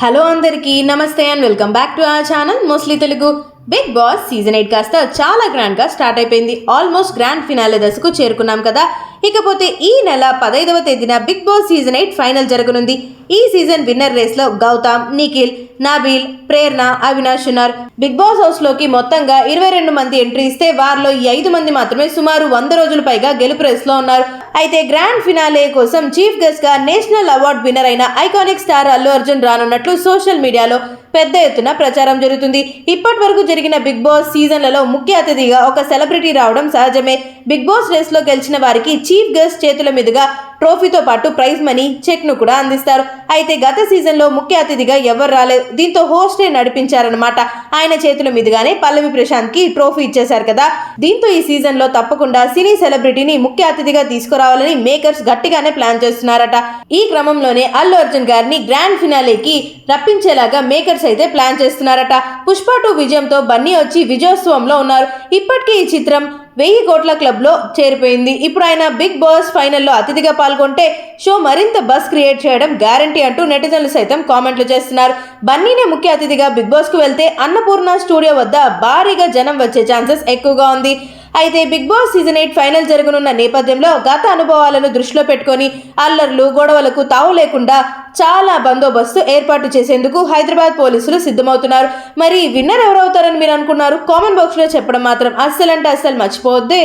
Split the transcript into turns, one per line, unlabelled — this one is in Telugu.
హలో అందరికీ నమస్తే and welcome back to our channel mostly Telugu. Bigg Boss season 8 కాస్త చాలా గ్రాండ్గా స్టార్ట్ అయిపోయింది. ఆల్మోస్ట్ గ్రాండ్ ఫినాలే దశకు చేరుకున్నాం కదా. ఇకపోతే ఈ నెల 15వ తేదీన బిగ్ బాస్ సీజన్ 8 ఫైనల్ జరగనుంది. ఈ సీజన్ విన్నర్ రేస్లో గౌతమ్, నిఖిల్, నబీల్, ప్రేరణ, అవినాష్ ఉన్నారు. బిగ్ బాస్ హౌస్లోకి మొత్తంగా 22 మంది ఎంట్రీ ఇస్తే వారిలో 5 మంది మాత్రమే సుమారు 100 రోజుల పైగా గెలుపు రేస్లో ఉన్నారు. అయితే గ్రాండ్ ఫినాలే కోసం చీఫ్ గెస్ట్ గా నేషనల్ అవార్డు విన్నర్ అయిన ఐకానిక్ స్టార్ అల్లు అర్జున్ రానున్నట్లు సోషల్ మీడియాలో పెద్ద ఎత్తున ప్రచారం జరుగుతుంది. ఇప్పటి వరకు జరిగిన బిగ్ బాస్ సీజన్లలో ముఖ్య అతిథిగా ఒక సెలబ్రిటీ రావడం సహజమే. బిగ్ బాస్ రేస్ లో గెలిచిన వారికి చీఫ్ గెస్ట్ చేతుల మీదుగా ట్రోఫీతో పాటు ప్రైజ్ మనీ, చెక్ ను కూడా అందిస్తారు. అయితే గత సీజన్ లో ముఖ్య అతిథిగా ఎవరు రాలేదు. దీంతో హోస్టే నడిపించారనమాట. ఆయన చేతుల మీదుగానే పల్లవి ప్రశాంత్ కి ట్రోఫీ ఇచ్చేశారు కదా. దీంతో ఈ సీజన్ లో తప్పకుండా సినీ సెలబ్రిటీని ముఖ్య అతిథిగా తీసుకురావాలని మేకర్స్ గట్టిగానే ప్లాన్ చేస్తున్నారట. ఈ క్రమంలోనే అల్లు అర్జున్ గారిని గ్రాండ్ ఫినాలేకి రప్పించేలాగా మేకర్స్ అయితే ప్లాన్ చేస్తున్నారట. పుష్ప 2 విజయంతో బన్నీ వచ్చి విజయోత్సవంలో ఉన్నారు. ఇప్పటికే ఈ చిత్రం 1000 కోట్ల క్లబ్ లో చేరిపోయింది. ఇప్పుడు ఆయన బిగ్ బాస్ ఫైనల్లో అతిథిగా పాల్గొంటే షో మరింత బస్ క్రియేట్ చేయడం గ్యారంటీ అంటూ నెటిజన్లు సైతం కామెంట్లు చేస్తున్నారు. బన్నీనే ముఖ్య అతిథిగా బిగ్ బాస్ కు వెళ్తే అన్నపూర్ణ స్టూడియో వద్ద భారీగా జనం వచ్చే ఛాన్సెస్ ఎక్కువగా ఉంది. అయితే బిగ్ బాస్ సీజన్ 8 ఫైనల్ జరగనున్న నేపథ్యంలో గత అనుభవాలను దృష్టిలో పెట్టుకొని అల్లర్లు, గొడవలకు తావు లేకుండా చాలా బందోబస్తు ఏర్పాటు చేసేందుకు హైదరాబాద్ పోలీసులు సిద్ధమవుతున్నారు. మరి విన్నర్ ఎవరవుతారని మీరు అనుకున్నారు? కామెంట్ బాక్స్ లో చెప్పడం మాత్రం అస్సలు మర్చిపోవద్దే.